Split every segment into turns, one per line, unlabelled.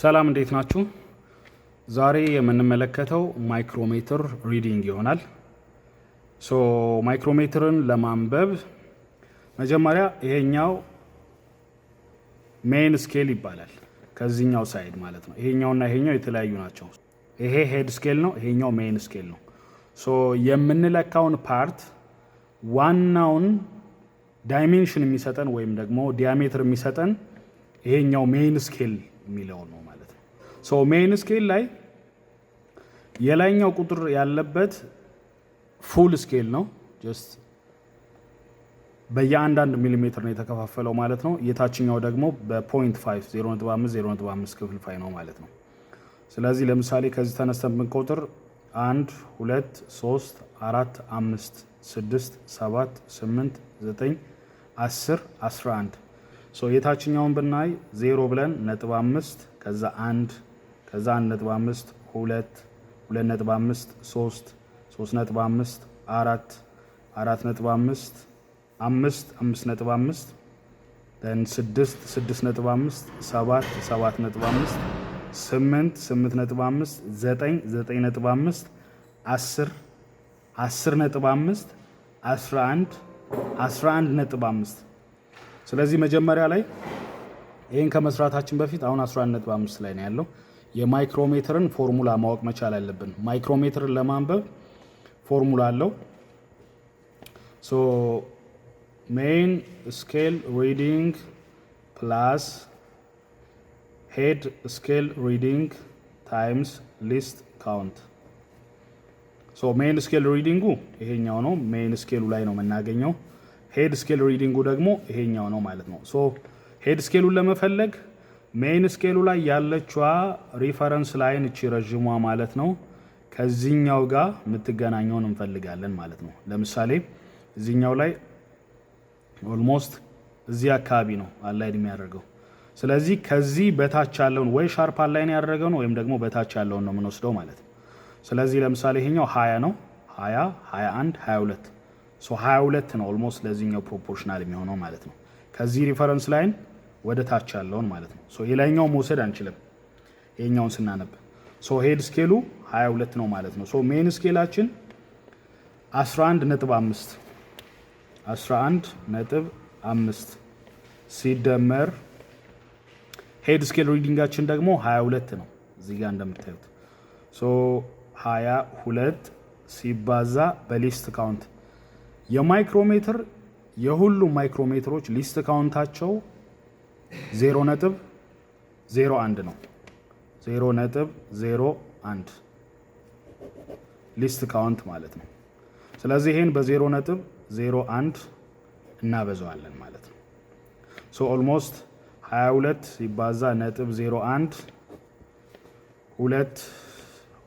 ሰላም እንዴት ናችሁ? ዛሬ የምንመለከተው ማይክሮሜትር ሪዲንግ ይሆናል። ማይክሮሜትርን ለማንበብ መጀመሪያ ይሄኛው ሜን ስኬል ይባላል። ከዚህኛው ሳይድ ማለት ነው። ይሄኛውና ይሄኛው የተለያዩ ናቸው። ይሄ ሄድ ስኬል ነው፣ ይሄኛው ሜን ስኬል ነው። የምንለካውን ፓርት ዋናውን ዳይሜንሽን የሚሰጠን ወይም ደግሞ ዲያሜትር የሚሰጠን ይሄኛው ሜን ስኬል የሚለው ነው ማለት ነው። ሜን ስኬል ላይ የላይኛው ቁጥር ያለበት ፉል ስኬል ነው። ጀስት በየአንዳንድ ሚሊሜትር ነው የተከፋፈለው ማለት ነው። የታችኛው ደግሞ በ0.5 0.5 ክፍልፋይ ነው ማለት ነው። ስለዚህ ለምሳሌ ከዚህ ተነስተን ብንቆጥር 1 2 3 4 5 6 7 8 9 10 11 የታችኛውን ብናይ 0 ብለን ነጥብ 5 ከዛ 1 ከዛ 1.5 2 2.5 3 3.5 4 4.5 5 5.5 then 6 6.5 7 7.5 8 8.5 9 9.5 10 10.5 11 11.5 ስለዚህ መጀመሪያ ላይ ይሄን ከመስራታችን በፊት አሁን 11.5 ላይ ነው ያለው። የማይክሮሜትርን ፎርሙላ ማወቅ መቻል አለብን። ማይክሮሜትርን ለማንበብ ፎርሙላ አለው። ሜን ስኬል ሪዲንግ ፕላስ ሄድ ስኬል ሪዲንግ ታይምስ ሊስት ካውንት። ሜን ስኬል ሪዲንጉ ይሄኛው ነው። ሜን ስኬሉ ላይ ነው የምናገኘው። ሄድ ስኬል ሪዲንጉ ደግሞ ይሄኛው ነው ማለት ነው። ሄድ ስኬሉን ለመፈለግ ሜን ስኬሉ ላይ ያለችዋ ሪፈረንስ ላይን እቺ ረዥሟ ማለት ነው ከዚህኛው ጋር የምትገናኘውን እንፈልጋለን ማለት ነው። ለምሳሌ እዚህኛው ላይ ኦልሞስት እዚህ አካባቢ ነው አላይን የሚያደርገው። ስለዚህ ከዚህ በታች ያለውን ወይ ሻርፕ አላይን ያደረገው ነው ወይም ደግሞ በታች ያለውን ነው የምንወስደው ማለት ነው። ስለዚህ ለምሳሌ ይሄኛው 20 ነው። 20 21 22 22 ነው ኦልሞስት ለዚህኛው ፕሮፖርሽናል የሚሆነው ማለት ነው። ከዚህ ሪፈረንስ ላይን ወደ ታች ያለውን ማለት ነው። ይሄኛው መውሰድ አንችልም ይሄኛውን ስናነብ። ሄድ ስኬሉ 22 ነው ማለት ነው። ሜን ስኬላችን 11.5 11.5 ሲደመር ሄድ ስኬል ሪዲንጋችን ደግሞ 22 ነው እዚህ ጋር እንደምታዩት። 22 ሲባዛ በሊስት ካውንት የማይክሮሜትር የሁሉም ማይክሮሜትሮች ሊስት ካውንታቸው 0.01 ነው። 0.01 ሊስት ካውንት ማለት ነው። ስለዚህ ይሄን በ0.01 እናበዛዋለን ማለት ነው። ኦልሞስት 22 ሲባዛ ነጥብ 01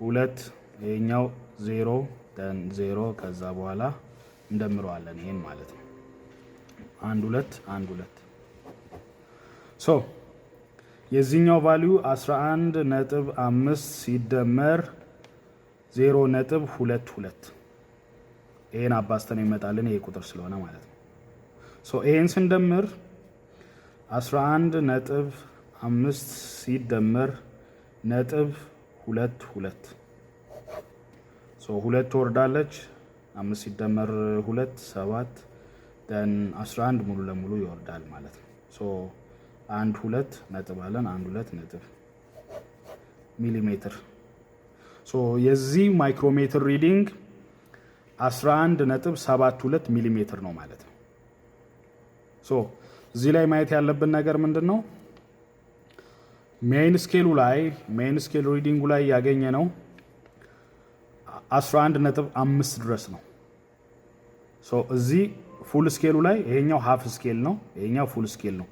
2 ይሄኛው 0 ደን 0 ከዛ በኋላ እንደምረዋለን ይሄን ማለት ነው። 1 2 1 2 የዚህኛው ቫልዩ 11.5 ሲደመር 0.22 ይሄን አባስተን ይመጣልን ይሄ ቁጥር ስለሆነ ማለት ነው። ይሄን ስንደምር 11.5 ሲደመር ነጥብ 22 2 ወርዳለች። 5 ሲደመር 2 7 ደን 11 ሙሉ ለሙሉ ይወርዳል ማለት ነው። 1 2 ነጥብ አለን 1 2 ነጥብ ሚሊሜትር። የዚህ ማይክሮሜትር ሪዲንግ 11.72 ሚሊሜትር ነው ማለት ነው። እዚህ ላይ ማየት ያለብን ነገር ምንድን ነው? ሜን ስኬል ሪዲንጉ ላይ ያገኘ ነው 11.5 ድረስ ነው። እዚህ ፉል ስኬሉ ላይ ይሄኛው ሃፍ ስኬል ነው፣ ይሄኛው ፉል ስኬል ነው።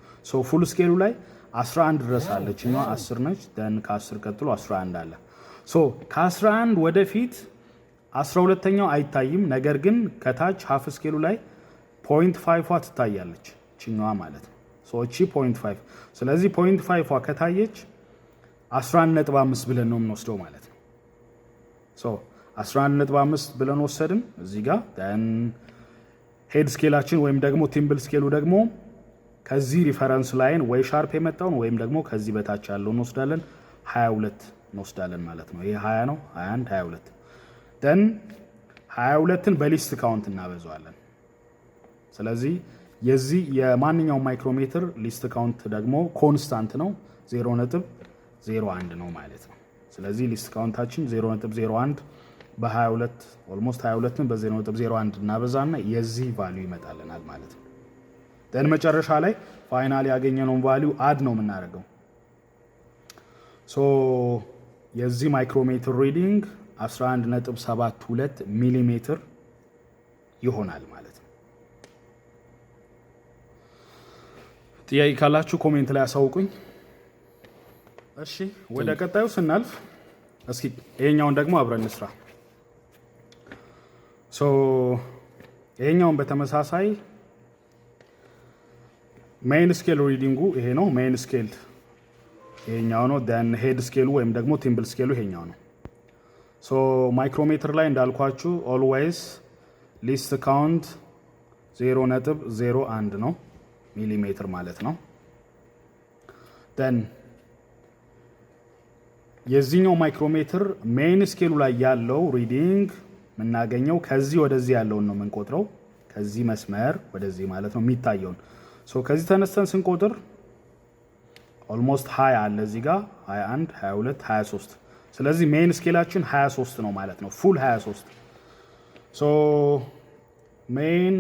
ፉል ስኬሉ ላይ 11 ድረስ አለች፣ 10 ነች። ደን ከ10 ቀጥሎ 11 አለ። ከ11 ወደፊት 12ኛው አይታይም። ነገር ግን ከታች ሃፍ ስኬሉ ላይ 0.5ዋ ትታያለች ችኛዋ ማለት ነው። እቺ 0.5 ስለዚህ 0.5ዋ ከታየች 11.5 ብለን ነው የምንወስደው ማለት ነው። 11.5 ብለን ወሰድን እዚህ ጋር ደን ሄድ ስኬላችን ወይም ደግሞ ቲምብል ስኬሉ ደግሞ ከዚህ ሪፈረንስ ላይን ወይ ሻርፕ የመጣውን ወይም ደግሞ ከዚህ በታች ያለውን እንወስዳለን። 22 እንወስዳለን ማለት ነው። ይሄ 20 ነው 21 22 ደን 22ን በሊስት ካውንት እናበዛዋለን። ስለዚህ የዚህ የማንኛውም ማይክሮሜትር ሊስት ካውንት ደግሞ ኮንስታንት ነው 0.01 ነው ማለት ነው። ስለዚህ ሊስት ካውንታችን 0.01 በ22 ኦልሞስት 22ን በ0.01 እናበዛና የዚህ ቫልዩ ይመጣልናል ማለት ነው። ደን መጨረሻ ላይ ፋይናል ያገኘነውን ቫልዩ አድ ነው የምናደርገው። ሶ የዚህ ማይክሮሜትር ሪዲንግ 11.72 ሚሊሜትር ይሆናል ማለት ነው። ጥያቄ ካላችሁ ኮሜንት ላይ አሳውቁኝ። እሺ ወደ ቀጣዩ ስናልፍ እስኪ ይሄኛውን ደግሞ አብረን እንስራ። ሶ ይሄኛውን በተመሳሳይ ሜይን ስኬል ሪዲንጉ ይሄ ነው። ሜይን ስኬል ይሄኛው ነው። ደን ሄድ ስኬሉ ወይም ደግሞ ቲምብል ስኬሉ ይሄኛው ነው። ሶ ማይክሮሜትር ላይ እንዳልኳችሁ ኦልዌይስ ሊስት ካውንት 0.01 ነው ሚሊሜትር ማለት ነው። ደን የዚህኛው ማይክሮሜትር ሜይን ስኬሉ ላይ ያለው ሪዲንግ የምናገኘው ከዚህ ወደዚህ ያለውን ነው የምንቆጥረው። ከዚህ መስመር ወደዚህ ማለት ነው የሚታየውን። ሶ ከዚህ ተነስተን ስንቆጥር ኦልሞስት 20 አለ እዚህ ጋር 21 22 23። ስለዚህ ሜይን ስኬላችን 23 ነው ማለት ነው። ፉል 23። ሶ ሜይን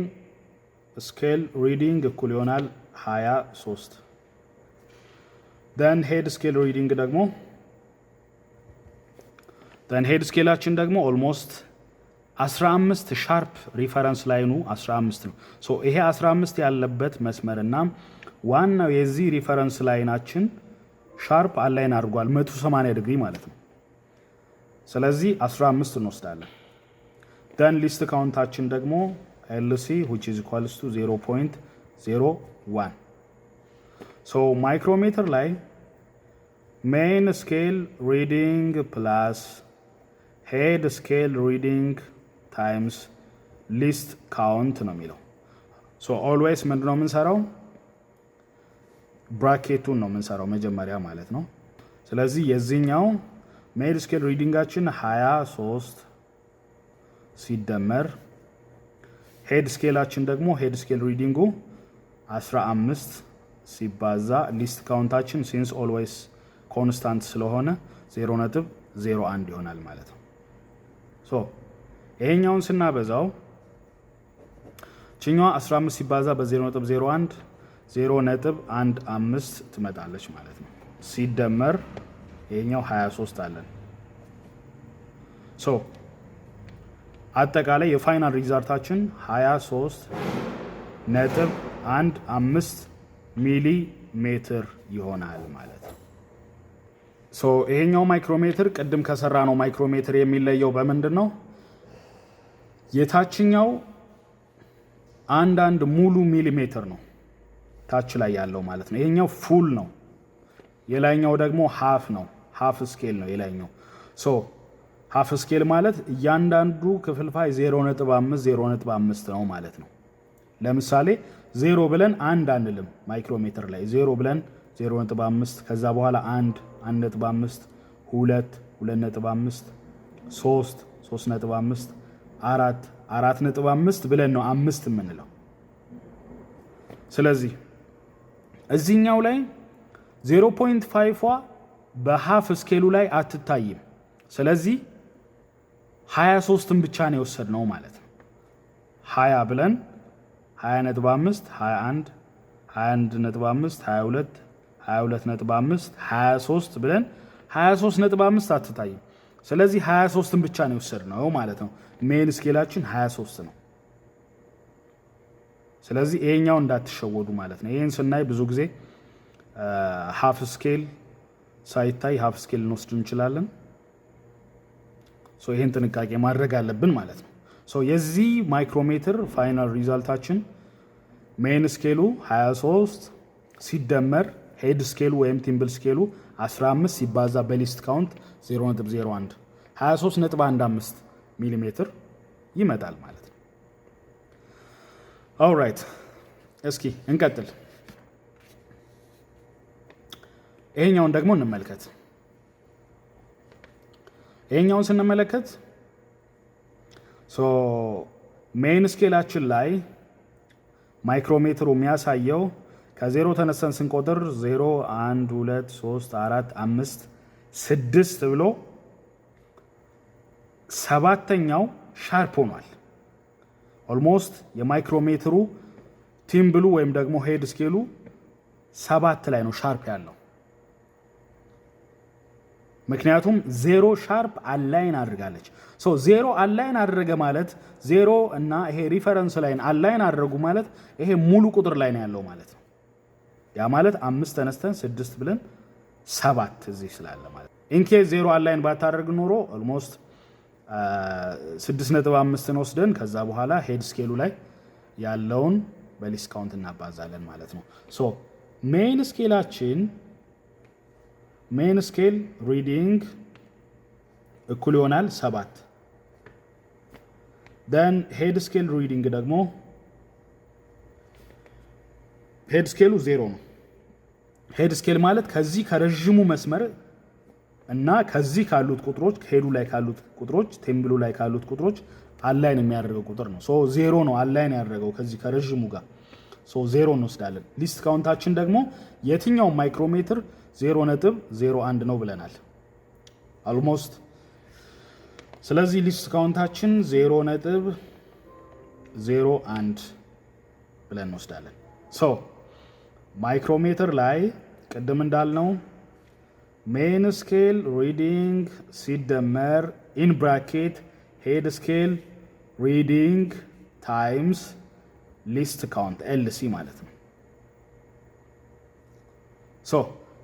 ስኬል ሪዲንግ እኩል ይሆናል 23። ደን ሄድ ስኬል ሪዲንግ ደግሞ ሄድ ስኬላችን ደግሞ ኦልሞስት 15 ሻርፕ ሪፈረንስ ላይኑ 15 ነው። ሶ ይሄ 15 ያለበት መስመርና ዋናው የዚህ ሪፈረንስ ላይናችን ሻርፕ አላይን አድርጓል 180 ዲግሪ ማለት ነው። ስለዚህ 15 እንወስዳለን። ደን ሊስት ካውንታችን ደግሞ LC which is equals to 0.01 ሶ ማይክሮሜትር ላይ ሜይን ስኬል ሪዲንግ ፕላስ ሄድ ስኬል ሪዲንግ ታይምስ ሊስት ካውንት ነው የሚለው። ሶ ኦልዌይስ ምንድነው የምንሰራው? ብራኬቱን ነው የምንሰራው መጀመሪያ ማለት ነው። ስለዚህ የዚህኛው ሜይን ስኬል ሪዲንጋችን 23 ሲደመር ሄድ ስኬላችን ደግሞ ሄድ ስኬል ሪዲንጉ 15 ሲባዛ ሊስት ካውንታችን ሲንስ ኦልዌይስ ኮንስታንት ስለሆነ 0.01 ይሆናል ማለት ነው። ሶ ይሄኛውን ስናበዛው ችኛዋ 15 ሲባዛ በ0.01 0.15 ትመጣለች ማለት ነው። ሲደመር ይሄኛው 23 አለን። ሶ አጠቃላይ የፋይናል ሪዛልታችን 23.15 ሚሊ ሜትር ይሆናል ማለት ነው። ሶ ይሄኛው ማይክሮሜትር ቅድም ከሰራ ነው ማይክሮሜትር የሚለየው በምንድን ነው? የታችኛው አንድ ሙሉ ሚሊሜትር ነው ታች ላይ ያለው ማለት ነው። ይሄኛው ፉል ነው። የላይኛው ደግሞ ሃፍ ነው። ሃፍ ስኬል ነው የላይኛው። ሶ ሃፍ ስኬል ማለት እያንዳንዱ ክፍልፋይ 0.5 ነው ማለት ነው። ለምሳሌ 0 ብለን አንድ አንልም ማይክሮሜትር ላይ 0 ብለን 0.5 ከዛ በኋላ 1 1.5 2 2.5 3 3.5 4 4.5 ብለን ነው 5 የምንለው። ስለዚህ እዚህኛው ላይ 0.5ዋ በሃፍ ስኬሉ ላይ አትታይም። ስለዚህ 23ን ብቻ ነው የወሰድነው ማለት ነው። 20 ብለን 20.5 21 21.5 22 22.5 23 ብለን 23.5 አትታይም። ስለዚህ 23ን ብቻ ነው የወሰድነው ማለት ነው። ሜን ስኬላችን 23 ነው። ስለዚህ ይሄኛው እንዳትሸወዱ ማለት ነው። ይሄን ስናይ ብዙ ጊዜ ሃፍ ስኬል ሳይታይ ሃፍ ስኬል እንወስድ እንችላለን። ሶ ይሄን ጥንቃቄ ማድረግ አለብን ማለት ነው። ሶ የዚህ ማይክሮሜትር ፋይናል ሪዛልታችን ሜን ስኬሉ 23 ሲደመር ሄድ ስኬሉ ወይም ቲምብል ስኬሉ 15 ሲባዛ በሊስት ካውንት 0.01 23.15 ሚሊ ሜትር ይመጣል ማለት ነው። ኦልራይት እስኪ እንቀጥል። ይሄኛውን ደግሞ እንመልከት። ይሄኛውን ስንመለከት ሜን ስኬላችን ላይ ማይክሮሜትሩ የሚያሳየው ከ0 ተነስተን ስንቆጥር 0 1 2 3 4 5 6 ብሎ ሰባተኛው ሻርፕ ሆኗል። ኦልሞስት የማይክሮሜትሩ ቲምብሉ ወይም ደግሞ ሄድ ስኬሉ 7 ላይ ነው ሻርፕ ያለው። ምክንያቱም 0 ሻርፕ አላይን አድርጋለች። 0 አላይን አደረገ ማለት 0 እና ይሄ ሪፈረንስ ላይን አላይን አደረጉ ማለት ይሄ ሙሉ ቁጥር ላይ ነው ያለው ማለት ነው። ያ ማለት 5 ተነስተን 6 ብለን 7 እዚህ ስላለ ማለት ኢንኬዝ 0 አላይን ባታደርግ ኖሮ ኦልሞስት 6.5 ወስደን ከዛ በኋላ ሄድ ስኬሉ ላይ ያለውን በሊስት ካውንት እናባዛለን ማለት ነው። ሜን ስኬላችን ሜን ስኬል ሪዲንግ እኩል ይሆናል 7 ደን ሄድ ስኬል ሪዲንግ ደግሞ ሄድ ስኬሉ 0 ነው። ሄድ ስኬል ማለት ከዚህ ከረጅሙ መስመር እና ከዚህ ካሉት ቁጥሮች ሄዱ ላይ ካሉት ቁጥሮች ቴምብሉ ላይ ካሉት ቁጥሮች አላይን የሚያደርገው ቁጥር ነው። 0 ነው አላይን ያደረገው ከዚህ ከረጅሙ ጋር 0 እንወስዳለን። ሊስት ካውንታችን ደግሞ የትኛው ማይክሮሜትር 0.01 ነው ብለናል ኦልሞስት። ስለዚህ ሊስት ካውንታችን 0.01 ብለን እንወስዳለን። ማይክሮሜትር ላይ ቅድም እንዳልነው ሜን ስኬል ሪዲንግ ሲደመር ኢን ብራኬት ሄድ ስኬል ሪዲንግ ታይምስ ሊስት ካውንት ኤልሲ ማለት ነው።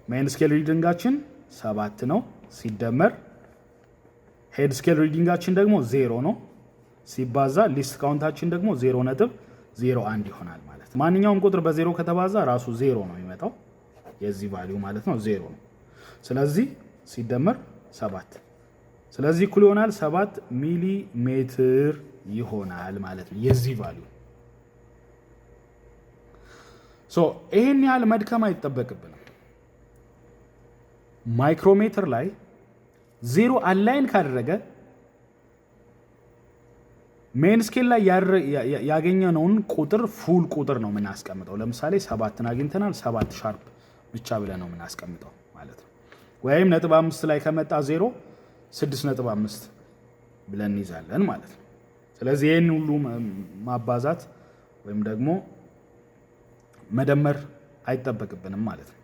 ሜን ስኬል ሪዲንጋችን 7 ነው ሲደመር ሄድ ስኬል ሪዲንጋችን ደግሞ 0 ነው ሲባዛ ሊስት ካውንታችን ደግሞ 0.01 ይሆናል ማለት ነው። ማንኛውም ቁጥር በ0 ከተባዛ ራሱ 0 ነው የሚመጣው የዚህ ቫልዩ ማለት ነው 0 ነው። ስለዚህ ሲደመር 7 ስለዚህ እኩል ይሆናል 7 ሚሊ ሜትር ይሆናል ማለት ነው የዚህ ቫልዩ። ይሄን ያህል መድከም አይጠበቅብንም። ማይክሮሜትር ላይ 0 አላይን ካደረገ ሜን ስኬል ላይ ያገኘነውን ቁጥር ፉል ቁጥር ነው የምናስቀምጠው። ለምሳሌ 7ን አግኝተናል 7 ሻርፕ ብቻ ብለን ነው የምናስቀምጠው ማለት ነው። ወይም 5 ላይ ከመጣ 0 6.5 ብለን እንይዛለን ማለት ነው። ስለዚህ ይህን ሁሉ ማባዛት ወይም ደግሞ መደመር አይጠበቅብንም ማለት ነው።